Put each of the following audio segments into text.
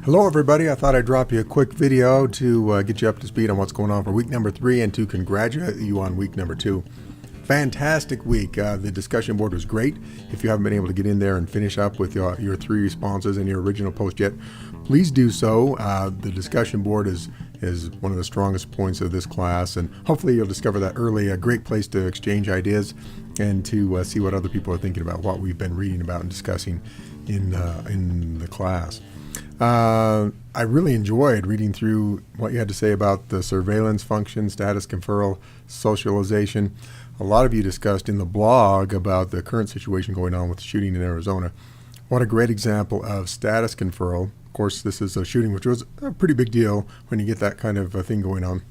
Hello everybody, I thought I'd drop you a quick video to get you up to speed on what's going on for week number 3 and to congratulate you on week number 2. Fantastic week. The discussion board was great. If you haven't been able to get in there and finish up with your 3 responses in your original post yet, please do so. The discussion board is one of the strongest points of this class, and hopefully you'll discover that early. A great place to exchange ideas and to see what other people are thinking about what we've been reading about and discussing in the class. I really enjoyed reading through what you had to say about the surveillance function, status conferral, socialization. A lot of you discussed in the blog about the current situation going on with the shooting in Arizona. What a great example of status conferral. Of course, this is a shooting which was a pretty big deal when you get that kind of a thing going on.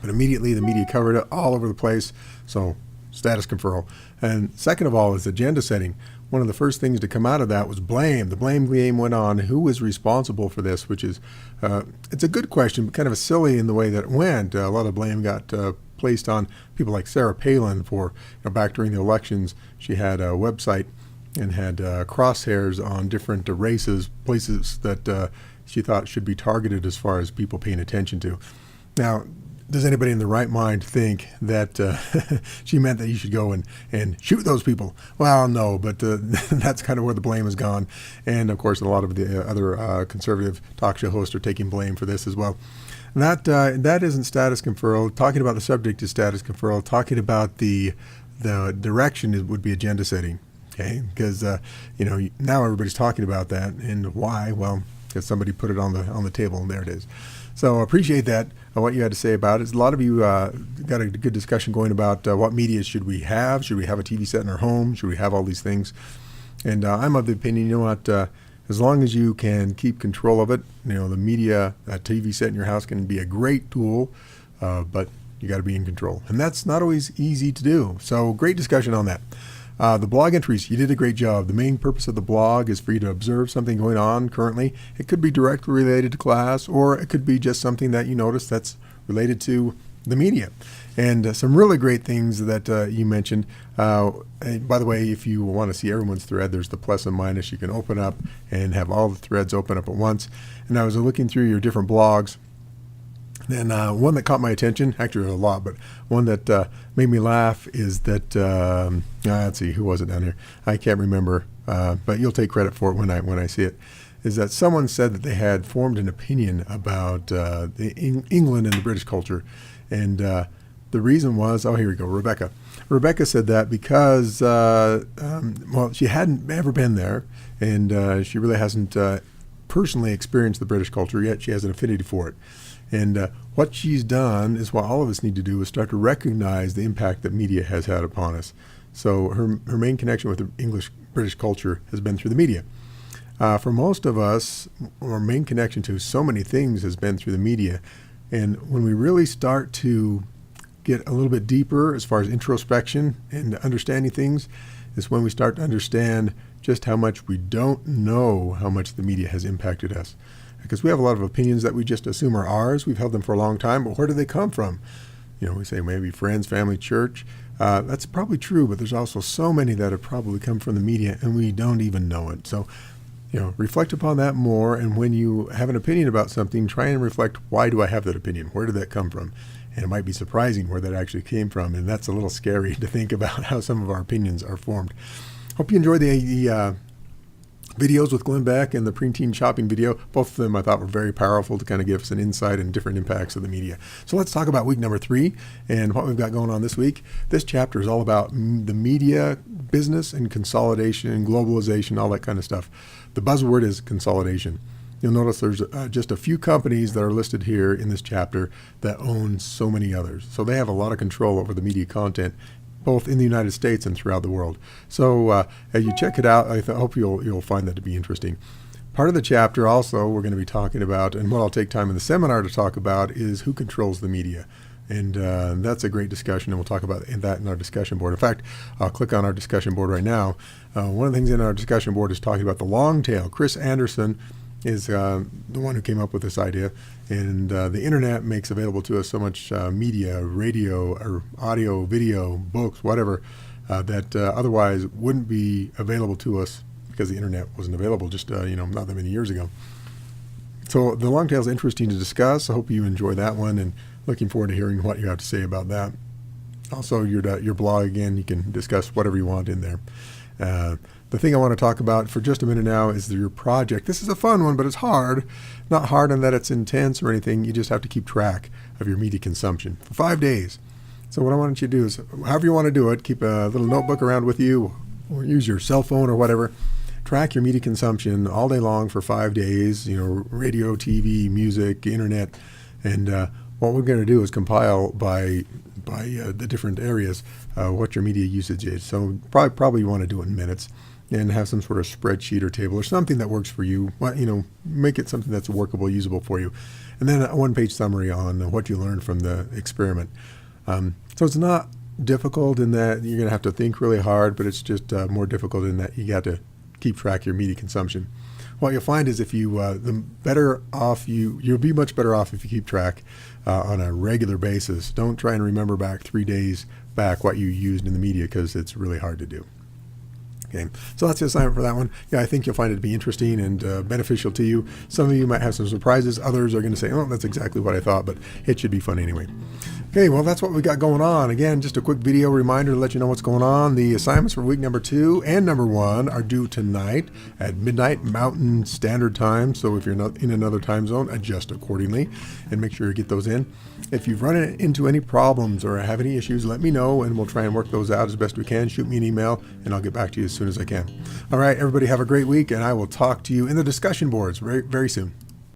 But immediately the media covered it all over the place, so status conferral. And second of all is agenda setting. One of the first things to come out of that was blame. The blame game went on. Who was responsible for this? Which is, it's a good question, but kind of silly in the way that it went. A lot of blame got placed on people like Sarah Palin for, back during the elections, she had a website and had crosshairs on different races, places that she thought should be targeted as far as people paying attention to. Now, does anybody in the right mind think that she meant that you should go and shoot those people? Well, no, but that's kind of where the blame has gone. And of course, a lot of the other conservative talk show hosts are taking blame for this as well. That isn't status conferral. Talking about the subject is status conferral. Talking about the direction would be agenda setting. Okay, because now everybody's talking about that, and why? Well, because somebody put it on the table, and there it is. So appreciate that, what you had to say about it. A lot of you got a good discussion going about what media should we have? Should we have a TV set in our home? Should we have all these things? And I'm of the opinion, as long as you can keep control of it, the media, that TV set in your house can be a great tool, but you got to be in control. And that's not always easy to do. So great discussion on that. The blog entries, you did a great job. The main purpose of the blog is for you to observe something going on currently. It could be directly related to class, or it could be just something that you notice that's related to the media. And some really great things that you mentioned. And by the way, if you want to see everyone's thread, there's the plus and minus. You can open up and have all the threads open up at once. And I was looking through your different blogs. And one that caught my attention, actually a lot, but one that made me laugh is that, let's see, who was it down here? I can't remember, but you'll take credit for it when I see it, is that someone said that they had formed an opinion about England and the British culture. And the reason was, here we go, Rebecca. Rebecca said that because, she hadn't ever been there, and she really hasn't personally experienced the British culture yet. She has an affinity for it. And what she's done is what all of us need to do is start to recognize the impact that media has had upon us. So her main connection with the English-British culture has been through the media. For most of us, our main connection to so many things has been through the media. And when we really start to get a little bit deeper as far as introspection and understanding things, is when we start to understand just how much we don't know how much the media has impacted us. Because we have a lot of opinions that we just assume are ours. We've held them for a long time, but where do they come from? We say maybe friends, family, church. That's probably true, but there's also so many that have probably come from the media, and we don't even know it. So, reflect upon that more, and when you have an opinion about something, try and reflect, why do I have that opinion? Where did that come from? And it might be surprising where that actually came from, and that's a little scary to think about how some of our opinions are formed. Hope you enjoyed the videos with Glenn Beck and the preteen shopping video. Both of them I thought were very powerful to kind of give us an insight and different impacts of the media. So let's talk about week number 3 and what we've got going on this week. This chapter is all about the media business and consolidation and globalization, all that kind of stuff. The buzzword is consolidation. You'll notice there's just a few companies that are listed here in this chapter that own so many others. So they have a lot of control over the media content, both in the United States and throughout the world. So as you check it out, I hope you'll find that to be interesting. Part of the chapter also we're going to be talking about, and what I'll take time in the seminar to talk about, is who controls the media. And that's a great discussion, and we'll talk about that in our discussion board. In fact, I'll click on our discussion board right now. One of the things in our discussion board is talking about the long tail. Chris Anderson is the one who came up with this idea, and the internet makes available to us so much media, radio, or audio, video, books, whatever, that otherwise wouldn't be available to us because the internet wasn't available just not that many years ago. So the long tail is interesting to discuss. I hope you enjoy that one, and looking forward to hearing what you have to say about that. Also, your blog, again, you can discuss whatever you want in there. The thing I want to talk about for just a minute now is your project. This is a fun one, but it's hard. Not hard in that it's intense or anything. You just have to keep track of your media consumption for 5 days. So what I want you to do is, however you want to do it, keep a little notebook around with you, or use your cell phone or whatever. Track your media consumption all day long for 5 days. Radio, TV, music, internet, and what we're going to do is compile by the different areas what your media usage is. So probably you want to do it in minutes, and have some sort of spreadsheet or table or something that works for you. Make it something that's workable, usable for you, and then a one-page summary on what you learned from the experiment. So it's not difficult in that you're going to have to think really hard, but it's just more difficult in that you got to keep track of your media consumption. What you'll find is if you'll be much better off if you keep track on a regular basis. Don't try and remember back 3 days back what you used in the media, because it's really hard to do. Okay, so that's the assignment for that one. Yeah, I think you'll find it to be interesting and beneficial to you. Some of you might have some surprises. Others are going to say, oh, that's exactly what I thought, but it should be fun anyway. Okay, well, that's what we got going on. Again, just a quick video reminder to let you know what's going on. The assignments for week number 2 and number 1 are due tonight at midnight Mountain Standard Time. So if you're not in another time zone, adjust accordingly and make sure you get those in. If you've run into any problems or have any issues, let me know and we'll try and work those out as best we can. Shoot me an email and I'll get back to you as soon as I can. All right, everybody have a great week, and I will talk to you in the discussion boards very, very soon.